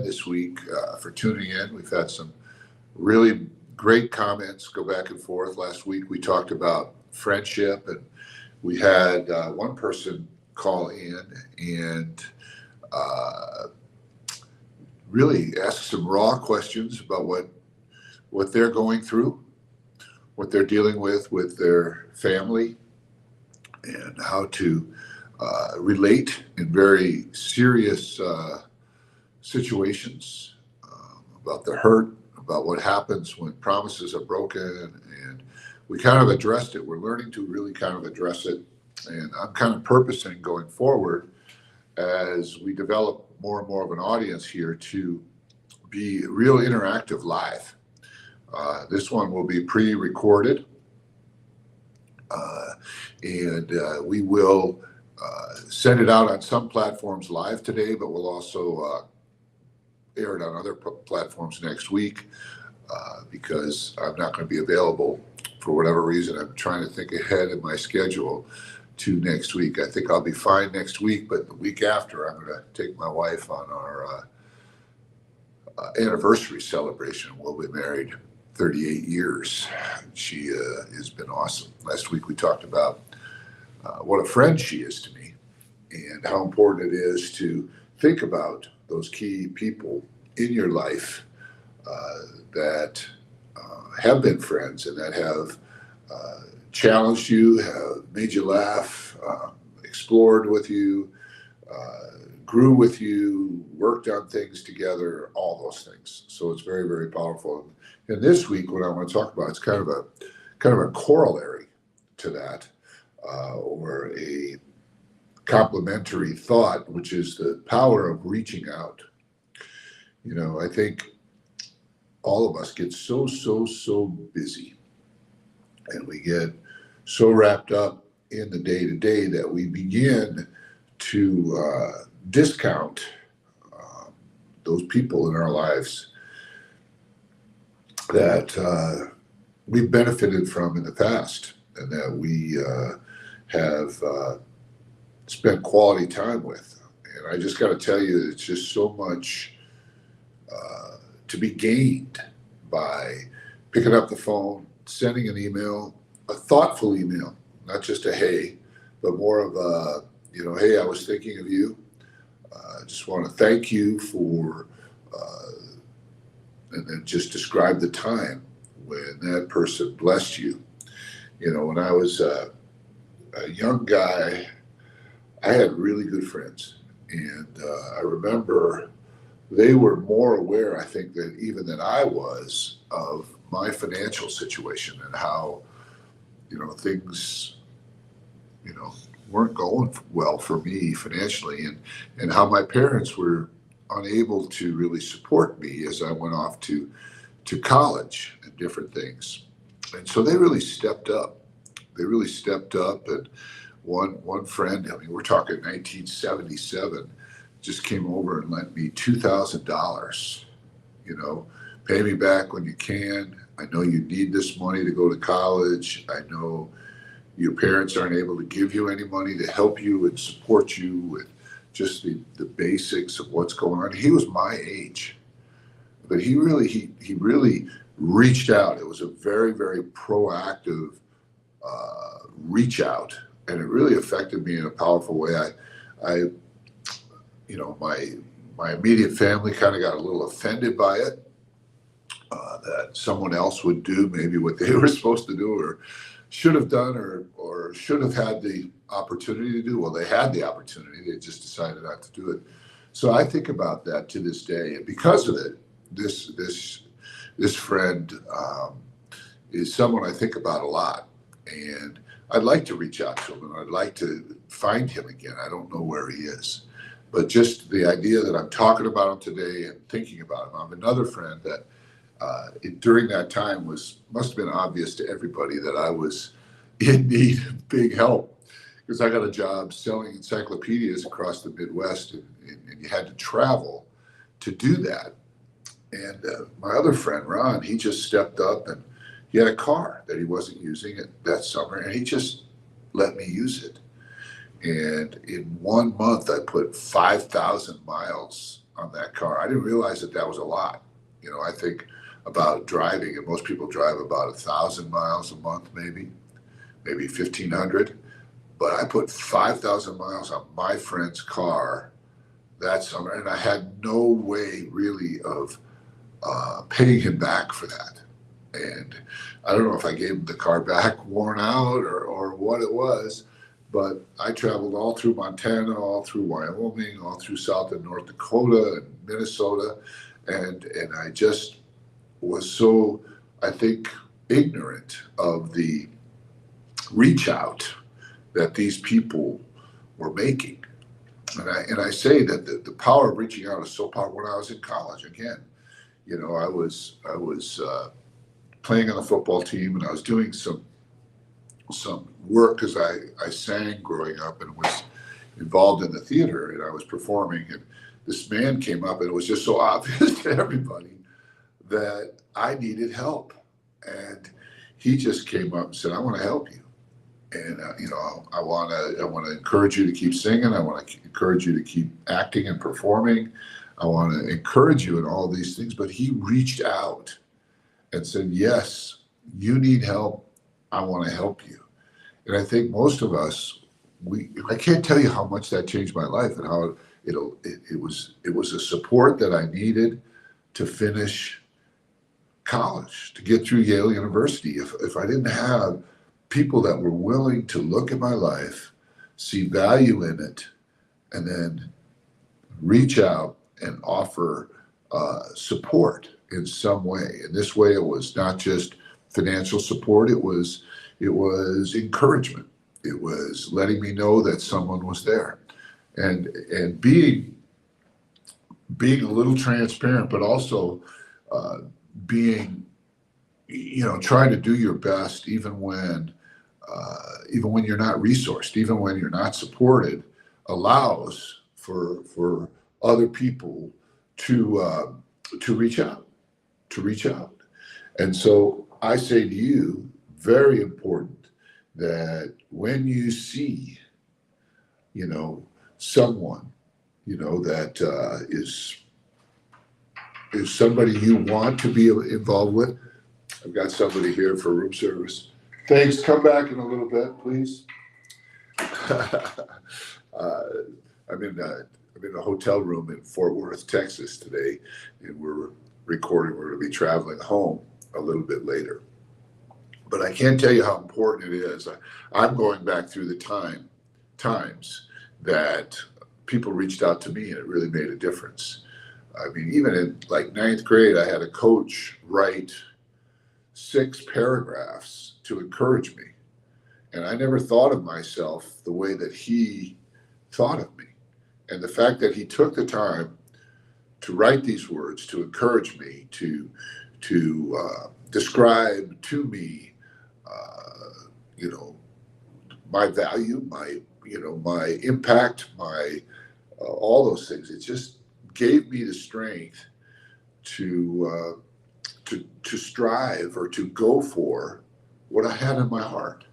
this week for tuning in. We've had some really great comments go back and forth. Last week we talked about friendship, and we had one person call in and uh, really ask some raw questions about what they're going through, what they're dealing with their family, and how to relate in very serious situations, about the hurt, about what happens when promises are broken. And we kind of addressed it. We're learning to really kind of address it. And I'm kind of purposing going forward as we develop more and more of an audience here to be real interactive live. This one will be pre recorded, and we will send it out on some platforms live today, but we'll also air it on other platforms next week because I'm not going to be available for whatever reason. I'm trying to think ahead in my schedule to next week. I think I'll be fine next week, but the week after, I'm going to take my wife on our anniversary celebration. We'll be married 38 years. She has been awesome. Last week we talked about what a friend she is to me and how important it is to think about those key people in your life that have been friends and that have challenged you, have made you laugh, explored with you, grew with you, worked on things together, all those things. So it's very, very powerful. And this week, what I want to talk about is kind of a corollary to that, or a complementary thought, which is the power of reaching out. You know, I think all of us get so busy, and we get so wrapped up in the day to day that we begin to discount those people in our lives that we've benefited from in the past and that we have spent quality time with. And I just got to tell you, it's just so much to be gained by picking up the phone, sending an email, a thoughtful email, not just a hey, but more of a, hey, I was thinking of you. I just want to thank you for, and then just describe the time when that person blessed you. When I was a young guy, I had really good friends. And I remember they were more aware, I think, than I was of my financial situation and how, things, weren't going well for me financially, and how my parents were unable to really support me as I went off to college and different things. And so they really stepped up. And one friend, I mean, we're talking 1977, just came over and lent me $2,000. Pay me back when you can. I know you need this money to go to college. I know your parents aren't able to give you any money to help you and support you with just the basics of what's going on. He was my age, but he really reached out. It was a very, very proactive reach out, and it really affected me in a powerful way. I my immediate family kind of got a little offended by it, that someone else would do maybe what they were supposed to do or should have done or should have had the opportunity to do. Well, they had the opportunity, they just decided not to do it. So I think about that to this day, and because of it, this friend is someone I think about a lot, and I'd like to reach out to him and I'd like to find him again. I don't know where he is, but just the idea that I'm talking about him today and thinking about him. I have another friend that during that time must have been obvious to everybody that I was in need of big help, because I got a job selling encyclopedias across the Midwest, and you had to travel to do that. And my other friend, Ron, he just stepped up, and he had a car that he wasn't using that summer, and he just let me use it. And in 1 month, I put 5,000 miles on that car. I didn't realize that that was a lot. I think about driving, and most people drive about 1,000 miles a month, maybe 1,500. But I put 5,000 miles on my friend's car that summer, and I had no way really of paying him back for that. And I don't know if I gave him the car back worn out or what it was, but I traveled all through Montana, all through Wyoming, all through South and North Dakota and Minnesota, and I just was so, I think, ignorant of the reach out that these people were making. And I say that the power of reaching out is so powerful. When I was in college, again, I was playing on the football team, and I was doing some work because I sang growing up and was involved in the theater, and I was performing, and this man came up, and it was just so obvious to everybody that I needed help. And he just came up and said, "I want to help you. And I want to encourage you to keep singing. I want to encourage you to keep acting and performing. I want to encourage you in all these things." But he reached out and said, "Yes, you need help. I want to help you." And I think most of us, I can't tell you how much that changed my life, and how it was a support that I needed to finish college, to get through Yale University. If I didn't have people that were willing to look at my life, see value in it, and then reach out and offer support in some way. In this way, it was not just financial support, it was encouragement. It was letting me know that someone was there, and being a little transparent, but also being, trying to do your best, even when you're not resourced, even when you're not supported, allows for other people to reach out, And so I say to you, very important that when you see, someone, that is somebody you want to be involved with. I've got somebody here for room service. Thanks. Come back in a little bit, please. I'm in a hotel room in Fort Worth, Texas today, and we're recording. We're going to be traveling home a little bit later. But I can't tell you how important it is. I'm going back through the times that people reached out to me, and it really made a difference. I mean, even in like ninth grade, I had a coach write 6 paragraphs to encourage me. And I never thought of myself the way that he thought of me. And the fact that he took the time to write these words, to encourage me, to describe to me, my value, my impact, all those things. It just gave me the strength to strive or to go for what I had in my heart.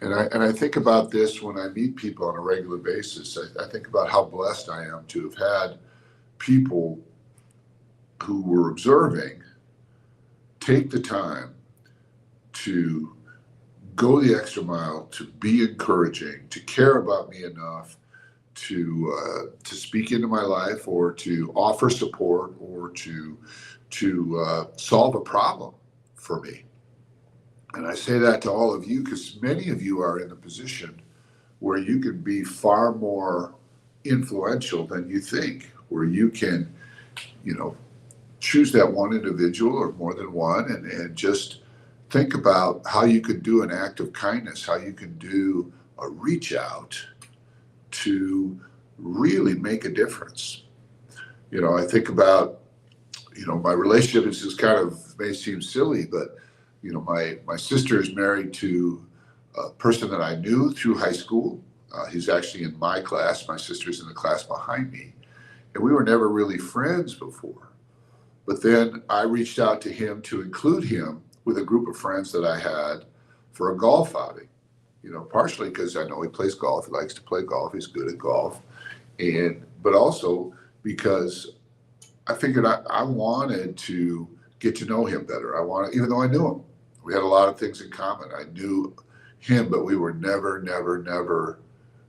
And I think about this when I meet people on a regular basis. I think about how blessed I am to have had people who were observing take the time to go the extra mile, to be encouraging, to care about me enough to speak into my life, or to offer support, or to solve a problem for me. And I say that to all of you because many of you are in a position where you can be far more influential than you think, where you can, choose that one individual or more than one, and just think about how you could do an act of kindness, how you can do a reach out to really make a difference. I think about, my relationship is just kind of, may seem silly, but my sister is married to a person that I knew through high school. He's actually in my class. My sister's in the class behind me. And we were never really friends before. But then I reached out to him to include him with a group of friends that I had for a golf outing. Partially because I know he plays golf. He likes to play golf. He's good at golf. But also because I figured I wanted to get to know him better. Even though I knew him, we had a lot of things in common. I knew him, but we were never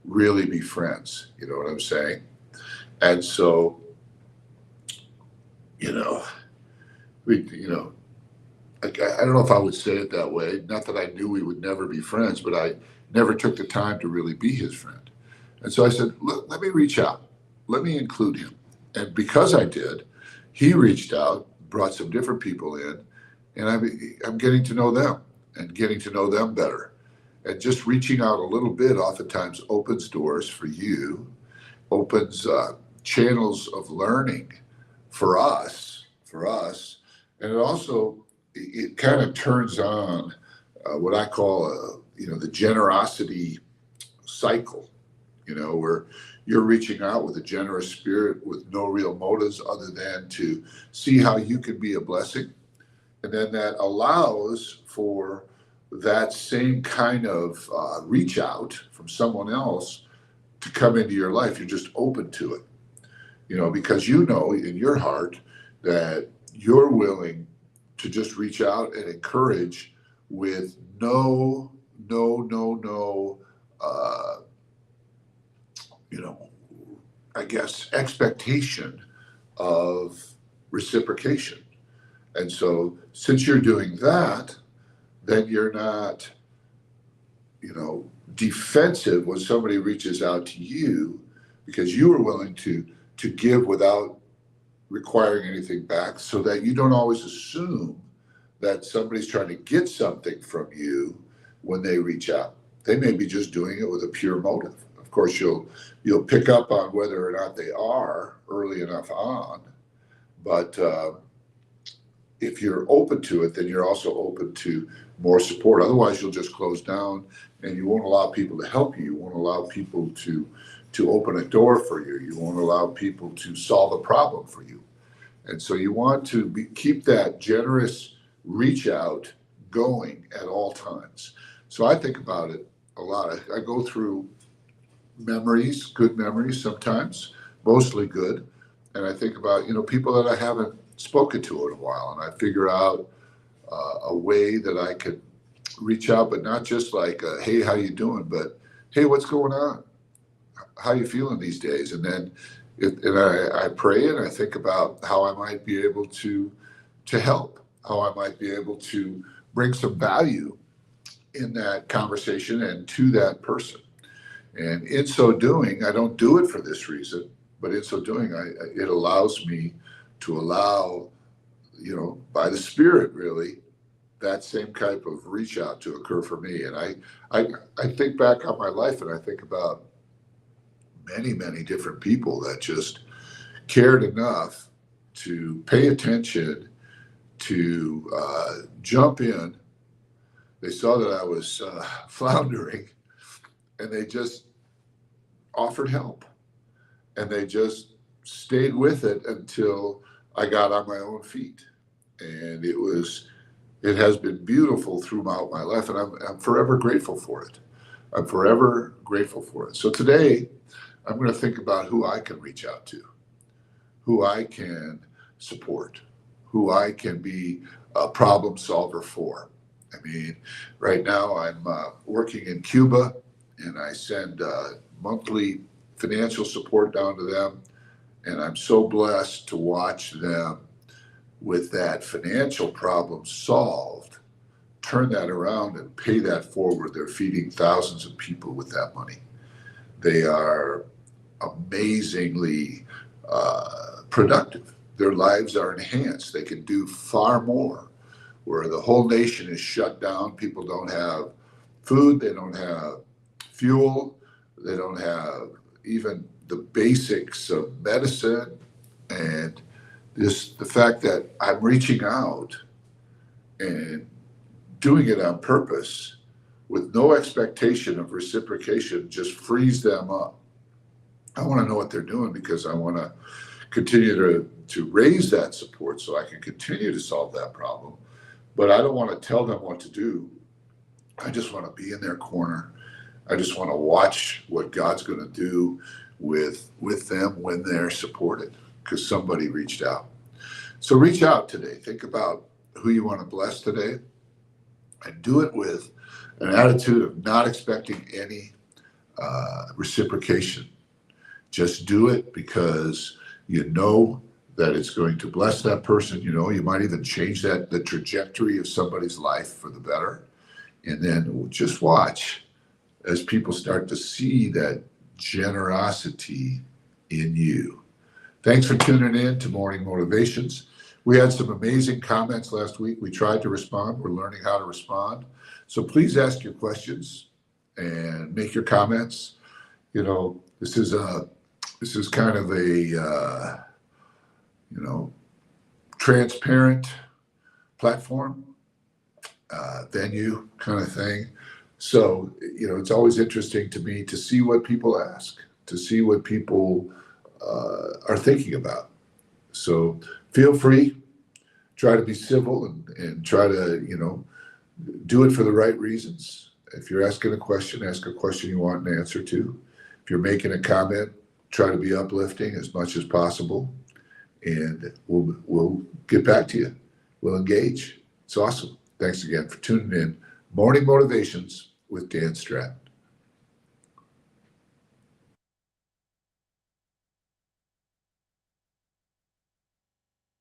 really be friends. You know what I'm saying? And so, you know, I don't know if I would say it that way. Not that I knew we would never be friends, but I never took the time to really be his friend. And so I said, let me reach out. Let me include him. And because I did, he reached out, brought some different people in, and I'm getting to know them and getting to know them better. And just reaching out a little bit oftentimes opens doors for you, opens channels of learning for us, and it kind of turns on what I call the generosity cycle. Where you're reaching out with a generous spirit with no real motives other than to see how you can be a blessing. And then that allows for that same kind of reach out from someone else to come into your life. You're just open to it, because in your heart that you're willing to just reach out and encourage with no, I guess, expectation of reciprocation. And so since you're doing that, then you're not, defensive when somebody reaches out to you, because you are willing to give without requiring anything back, so that you don't always assume that somebody's trying to get something from you when they reach out. They may be just doing it with a pure motive. Of course, you'll pick up on whether or not they are early enough on, but if you're open to it, then you're also open to more support. Otherwise, you'll just close down and you won't allow people to help you. You won't allow people to open a door for you. You won't allow people to solve a problem for you. And so you want to keep that generous reach out going at all times. So I think about it a lot. I go through memories, good memories sometimes, mostly good. And I think about, people that I haven't spoken to in a while. And I figure out a way that I could reach out, but not just like, hey, how you doing? But, hey, what's going on? How you feeling these days? And then I pray and I think about how I might be able to help, how I might be able to bring some value in that conversation and to that person. And in so doing, I don't do it for this reason, but in so doing, it allows me to allow, by the Spirit, really, that same type of reach out to occur for me. And I think back on my life and I think about many different people that just cared enough to pay attention, to jump in. They saw that I was floundering, and they just offered help, and they just stayed with it until I got on my own feet. And it has been beautiful throughout my life, and I'm forever grateful for it. I'm forever grateful for it. So today, I'm going to think about who I can reach out to, who I can support, who I can be a problem solver for. I mean, right now I'm working in Cuba, and I send monthly financial support down to them. And I'm so blessed to watch them, with that financial problem solved, turn that around and pay that forward. They're feeding thousands of people with that money. They are amazingly productive. Their lives are enhanced. They can do far more. Where the whole nation is shut down, people don't have food, they don't have fuel, they don't have even the basics of medicine. And the fact that I'm reaching out and doing it on purpose with no expectation of reciprocation just frees them up. I want to know what they're doing, because I want to continue to raise that support so I can continue to solve that problem. But I don't want to tell them what to do. I just want to be in their corner. I just want to watch what God's going to do with them when they're supported. because somebody reached out. So reach out today. Think about who you want to bless today, and do it with an attitude of not expecting any reciprocation. Just do it because you know that it's going to bless that person. You know, you might even change the trajectory of somebody's life for the better. And then just watch as people start to see that generosity in you. Thanks for tuning in to Morning Motivations. We had some amazing comments last week. We tried to respond. We're learning how to respond. So please ask your questions and make your comments. You know, this is kind of a transparent platform, venue kind of thing. So, it's always interesting to me to see what people ask, to see what people are thinking about. So feel free, try to be civil and try to, do it for the right reasons. If you're asking a question, ask a question you want an answer to. If you're making a comment, try to be uplifting as much as possible. And we'll get back to you. We'll engage. It's awesome. Thanks again for tuning in. Morning Motivations with Dan Stratton.